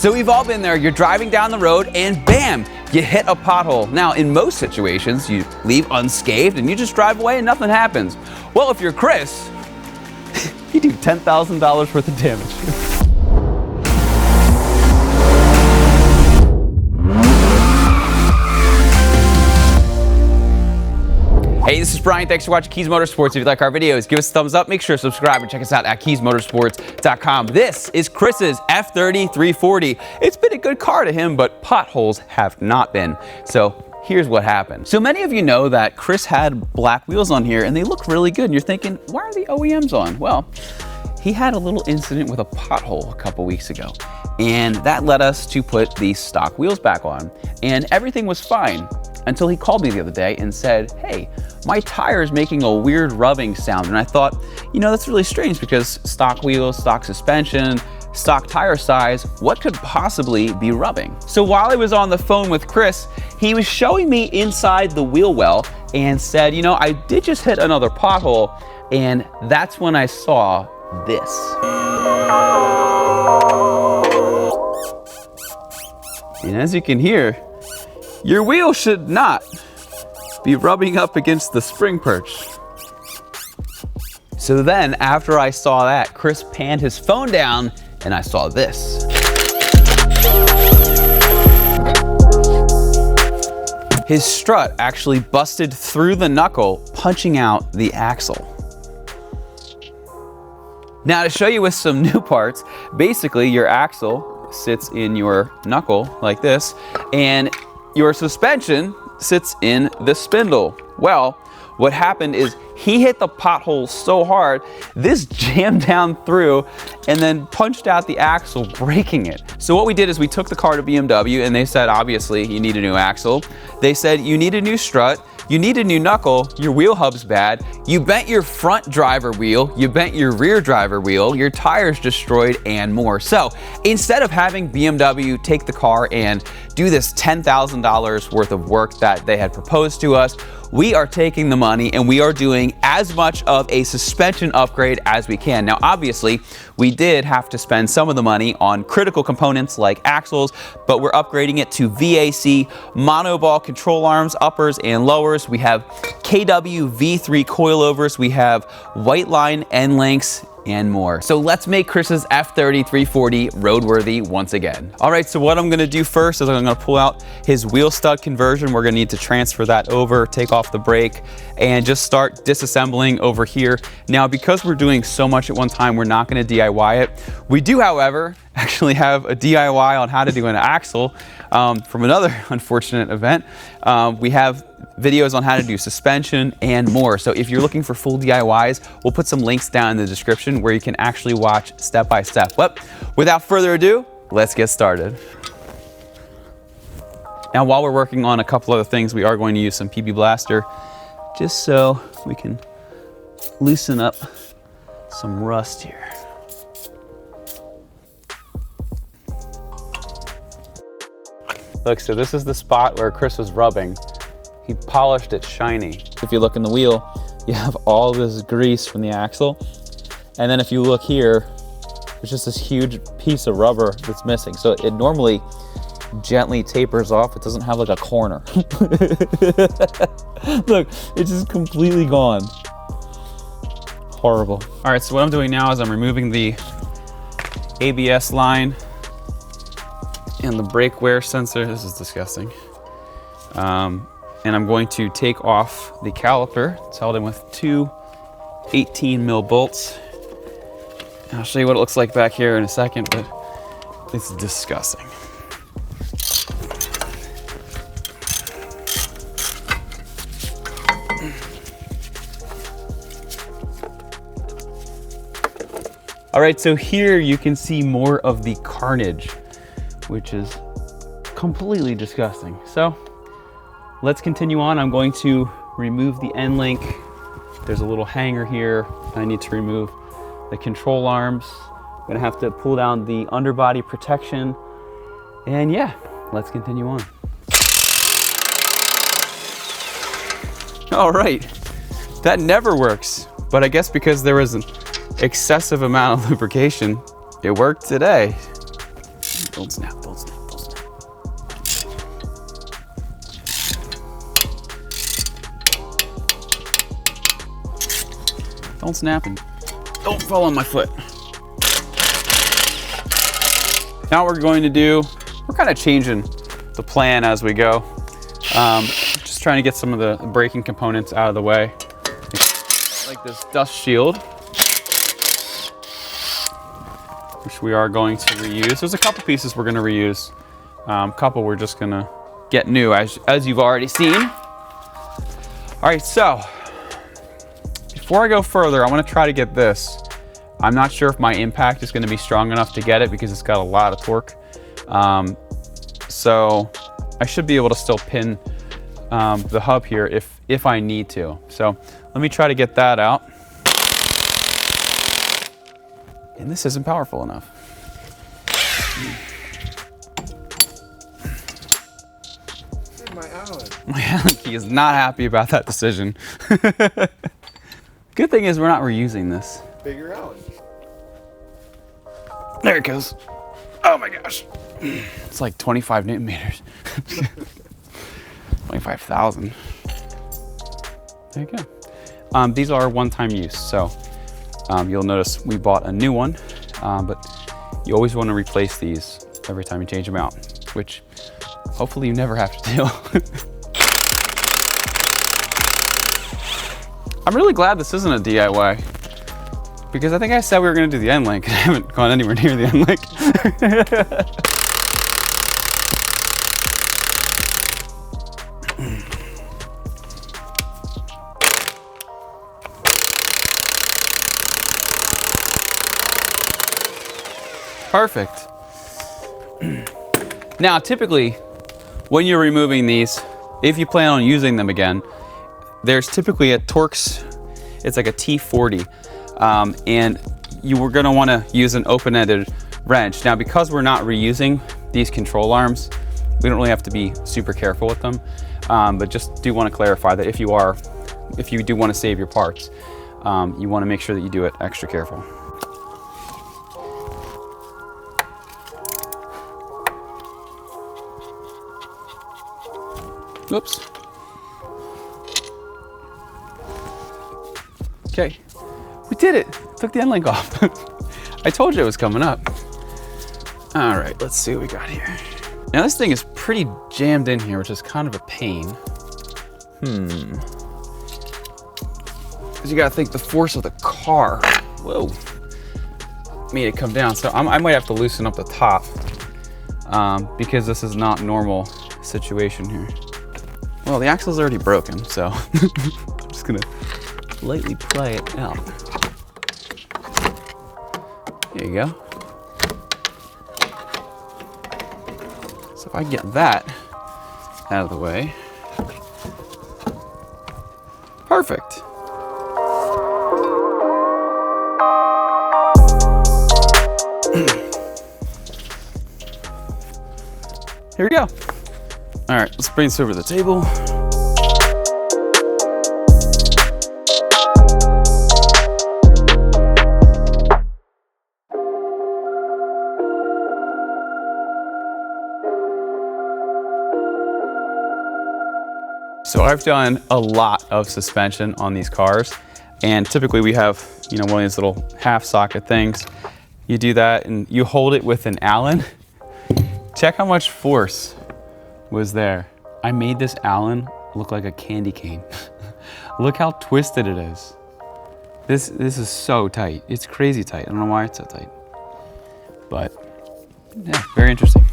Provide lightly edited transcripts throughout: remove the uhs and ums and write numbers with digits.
So we've all been there. You're driving down the road and bam, you hit a pothole. Now, in most situations, you leave unscathed and you just drive away and nothing happens. Well, if you're Chris, you do $10,000 worth of damage. Hey, this is Bryan. Thanks for watching Kies Motorsports. If you like our videos, give us a thumbs up. Make sure to subscribe and check us out at KiesMotorsports.com. This is Chris's F30 340. It's been a good car to him, but potholes have not been. So here's what happened. So many of you know that Chris had black wheels on here and they look really good. And you're thinking, why are the OEMs on? Well, he had a little incident with a pothole a couple weeks ago. And that led us to put the stock wheels back on. And everything was fine until he called me the other day and said, hey, my tire is making a weird rubbing sound. And I thought, you know, that's really strange because stock wheels, stock suspension, stock tire size, what could possibly be rubbing? So while I was on the phone with Chris, he was showing me inside the wheel well and said, you know, I did just hit another pothole. And that's when I saw this. And as you can hear, your wheel should not be rubbing up against the spring perch. So then, after I saw that, Chris panned his phone down and I saw this. His strut actually busted through the knuckle, punching out the axle. Now, to show you with some new parts, basically your axle sits in your knuckle like this, and your suspension sits in the spindle. Well, what happened is he hit the pothole so hard, this jammed down through and then punched out the axle, breaking it. So what we did is we took the car to BMW and they said, obviously, you need a new axle. They said, you need a new strut, you need a new knuckle, your wheel hub's bad, you bent your front driver wheel, you bent your rear driver wheel, your tire's destroyed, and more. So instead of having BMW take the car and do this $10,000 worth of work that they had proposed to us, we are taking the money and we are doing as much of a suspension upgrade as we can. Now, obviously, we did have to spend some of the money on critical components like axles, but we're upgrading it to VAC monoball control arms, uppers and lowers. We have KW V3 coilovers. We have white line end links and more. So let's make Chris's F30 340 roadworthy once again. All right, so what I'm gonna do first is I'm gonna pull out his wheel stud conversion. We're gonna need to transfer that over, take off the brake, and just start disassembling over here. Now, because we're doing so much at one time, we're not gonna DIY it. We do, however, actually have a DIY on how to do an axle from another unfortunate event. We have videos on how to do suspension and more. So if you're looking for full DIYs, we'll put some links down in the description where you can actually watch step by step. But without further ado, let's get started. Now, while we're working on a couple other things, we are going to use some PB Blaster just so we can loosen up some rust here. Look, so this is the spot where Chris was rubbing. He polished it shiny. If you look in the wheel, you have all this grease from the axle. And then if you look here, there's just this huge piece of rubber that's missing. So it normally gently tapers off. It doesn't have like a corner. Look, it's just completely gone. Horrible. All right, so what I'm doing now is I'm removing the ABS line and the brake wear sensor. This is disgusting. And I'm going to take off the caliper. It's held in with two 18 mil bolts. And I'll show you what it looks like back here in a second, but it's disgusting. All right, so here you can see more of the carnage, which is completely disgusting. So let's continue on. I'm going to remove the end link. There's a little hanger here. I need to remove the control arms. I'm gonna have to pull down the underbody protection. And yeah, let's continue on. All right, that never works. But I guess because there was an excessive amount of lubrication, it worked today. Don't snap, don't snap, don't snap. Don't snap and don't fall on my foot. Now what we're going to do, we're kind of changing the plan as we go. Just trying to get some of the braking components out of the way. Like this dust shield, which we are going to reuse. There's a couple pieces we're going to reuse. A couple we're just going to get new, as you've already seen. All right, so before I go further, I want to try to get this. I'm not sure if my impact is going to be strong enough to get it because it's got a lot of torque. So I should be able to still pin the hub here if I need to. So let me try to get that out. And this isn't powerful enough. My Allen. My Allen key is not happy about that decision. Good thing is we're not reusing this. Bigger Allen. There it goes. Oh my gosh. It's like 25 Newton meters. 25,000. There you go. These are one-time use, so you'll notice we bought a new one, but you always want to replace these every time you change them out, which hopefully you never have to do. I'm really glad this isn't a DIY, because I think I said we were going to do the end link, and I haven't gone anywhere near the end link. Perfect. Now, typically, when you're removing these, if you plan on using them again, there's typically a Torx, it's like a T40, and you were gonna wanna use an open-ended wrench. Now, because we're not reusing these control arms, we don't really have to be super careful with them, but just do wanna clarify that if you do wanna save your parts, you wanna make sure that you do it extra careful. Whoops. Okay, we did it. Took the end link off. I told you it was coming up. All right, let's see what we got here. Now this thing is pretty jammed in here, which is kind of a pain. Because you gotta think the force of the car. Whoa. Made it come down. So I might have to loosen up the top because this is not normal situation here. Well, the axle's already broken, so I'm just gonna lightly pry it out. There you go. So if I get that out of the way, perfect. Here we go. All right, let's bring this over to the table. So I've done a lot of suspension on these cars, and typically we have, one of these little half socket things. You do that and you hold it with an Allen. Check how much force was there. I made this Allen look like a candy cane. Look how twisted it is. This is so tight. It's crazy tight. I don't know why it's so tight. But yeah, very interesting.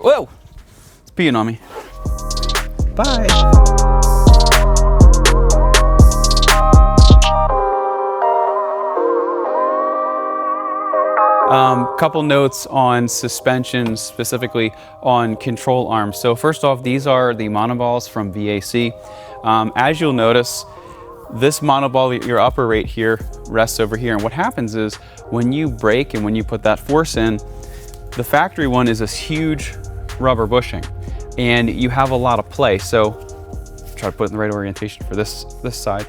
Whoa, it's peeing on me. Bye. Couple notes on suspension, specifically on control arms. So first off, these are the monoballs from VAC. As you'll notice, this monoball, your upper rate here, rests over here. And what happens is when you brake and when you put that force in, the factory one is this huge rubber bushing and you have a lot of play. So try to put it in the right orientation for this side.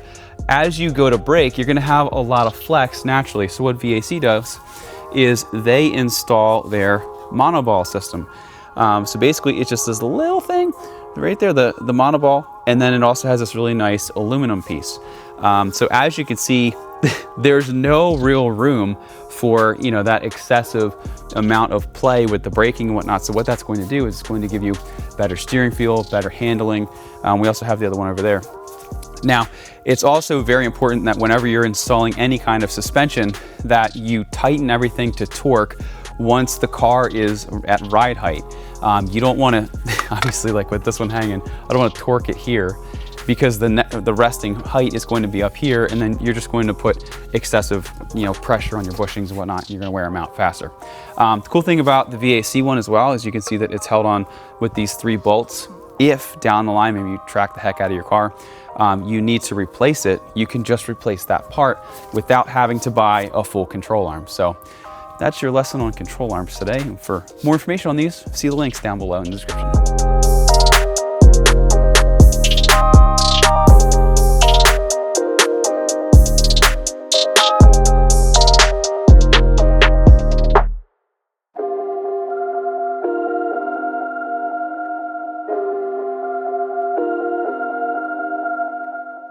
As you go to brake, you're gonna have a lot of flex naturally. So what VAC does is they install their monoball system. So basically it's just this little thing right there, the monoball, and then it also has this really nice aluminum piece. So as you can see, there's no real room for, you know, that excessive amount of play with the braking and whatnot. So what that's going to do is it's going to give you better steering feel, better handling. We also have the other one over there. Now, it's also very important that whenever you're installing any kind of suspension, that you tighten everything to torque once the car is at ride height. You don't want to, obviously like with this one hanging, I don't want to torque it here because the resting height is going to be up here, and then you're just going to put excessive, you know, pressure on your bushings and whatnot. You're going to wear them out faster. The cool thing about the VAC one as well is you can see that it's held on with these 3 bolts. If down the line, maybe you track the heck out of your car, you need to replace it, you can just replace that part without having to buy a full control arm. So that's your lesson on control arms today. And for more information on these, see the links down below in the description.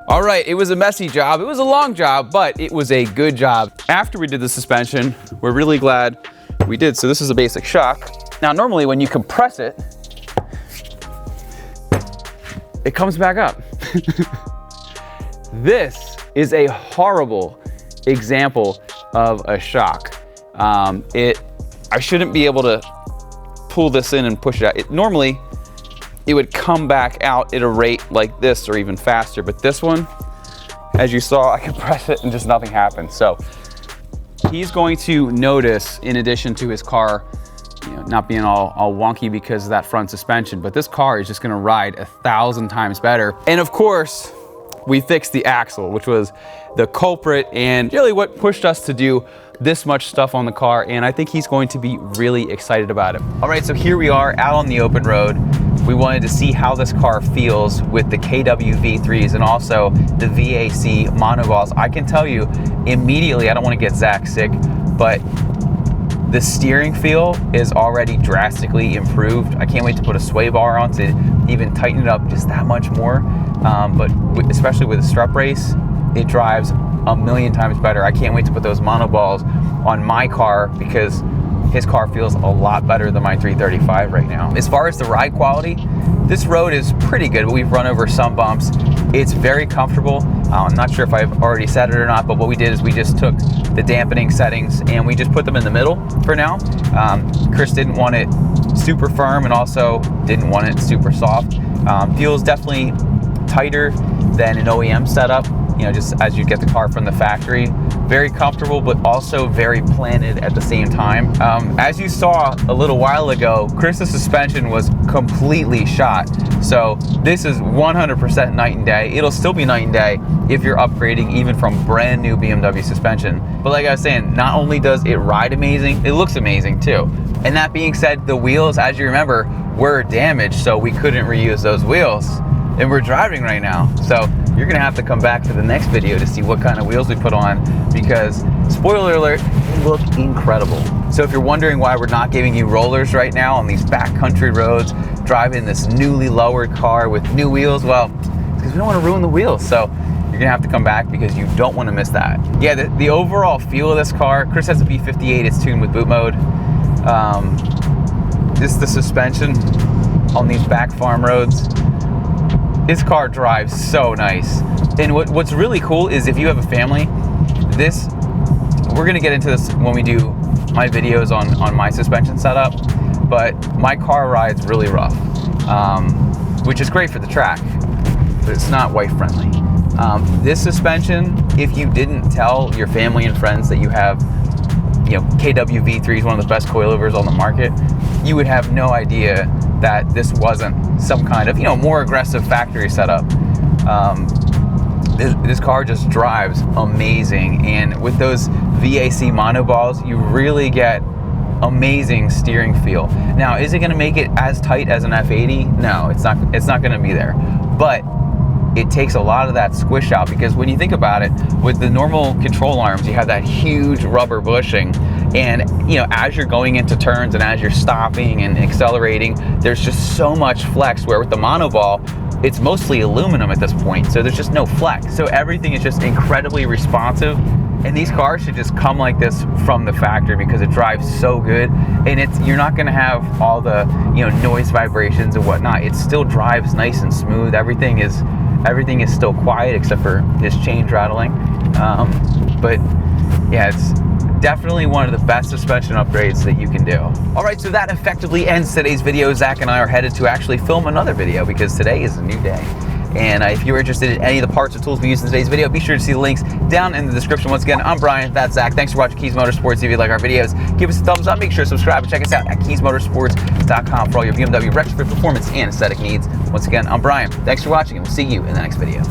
All right, it was a messy job. It was a long job, but it was a good job. After we did the suspension, we're really glad we did. So this is a basic shock. Now, normally when you compress it, it comes back up. This is a horrible example of a shock. I shouldn't be able to pull this in and push it out. Normally, it would come back out at a rate like this or even faster, but this one, as you saw, I could press it and just nothing happened. So he's going to notice, in addition to his car, you know, not being all wonky because of that front suspension, but this car is just gonna ride 1,000 times better. And of course, we fixed the axle, which was the culprit and really what pushed us to do this much stuff on the car, and I think he's going to be really excited about it. All right, so here we are out on the open road. We wanted to see how this car feels with the KW V3s and also the VAC monoballs. I can tell you immediately, I don't want to get Zach sick, but the steering feel is already drastically improved. I can't wait to put a sway bar on to even tighten it up just that much more. But especially with the strut brace, it drives 1,000,000 times better. I can't wait to put those monoballs on my car because his car feels a lot better than my 335 right now. As far as the ride quality, this road is pretty good. We've run over some bumps. It's very comfortable. I'm not sure if I've already said it or not, but what we did is we just took the dampening settings and we just put them in the middle for now. Chris didn't want it super firm and also didn't want it super soft. Feels definitely tighter than an OEM setup, you know, just as you get the car from the factory. Very comfortable, but also very planted at the same time. As you saw a little while ago, Chris's suspension was completely shot. So this is 100% night and day. It'll still be night and day if you're upgrading even from brand new BMW suspension. But like I was saying, not only does it ride amazing, it looks amazing too. And that being said, the wheels, as you remember, were damaged, so we couldn't reuse those wheels. And we're driving right now. So you're gonna have to come back to the next video to see what kind of wheels we put on because, spoiler alert, they look incredible. So if you're wondering why we're not giving you rollers right now on these backcountry roads, driving this newly lowered car with new wheels, well, it's because we don't want to ruin the wheels. So you're gonna have to come back because you don't want to miss that. Yeah, the overall feel of this car, Chris has a B58, it's tuned with boot mode. This is the suspension on these back farm roads. This car drives so nice. And what's really cool is if you have a family, we're gonna get into this when we do my videos on my suspension setup, but my car rides really rough, which is great for the track, but it's not wife friendly. This suspension, if you didn't tell your family and friends that you have, you know, KW V3 is one of the best coilovers on the market, you would have no idea that this wasn't some kind of, you know, more aggressive factory setup. This car just drives amazing, and with those VAC monoballs, you really get amazing steering feel. Now, is it going to make it as tight as an F80? No, it's not going to be there, but it takes a lot of that squish out, because when you think about it, with the normal control arms, you have that huge rubber bushing, and you know, as you're going into turns and as you're stopping and accelerating, there's just so much flex, where with the monoball, it's mostly aluminum at this point, so there's just no flex. So everything is just incredibly responsive, and these cars should just come like this from the factory, because it drives so good, and you're not going to have all the, you know, noise vibrations and whatnot. It still drives nice and smooth. Everything is still quiet except for this change rattling. But yeah, it's definitely one of the best suspension upgrades that you can do. All right, so that effectively ends today's video. Zach and I are headed to actually film another video, because today is a new day. And if you're interested in any of the parts or tools we use in today's video, be sure to see the links down in the description. Once again, I'm Brian, that's Zach. Thanks for watching Kies Motorsports. If you like our videos, give us a thumbs up, make sure to subscribe, and check us out at KiesMotorsports.com for all your BMW retrofit performance and aesthetic needs. Once again, I'm Brian. Thanks for watching, and we'll see you in the next video.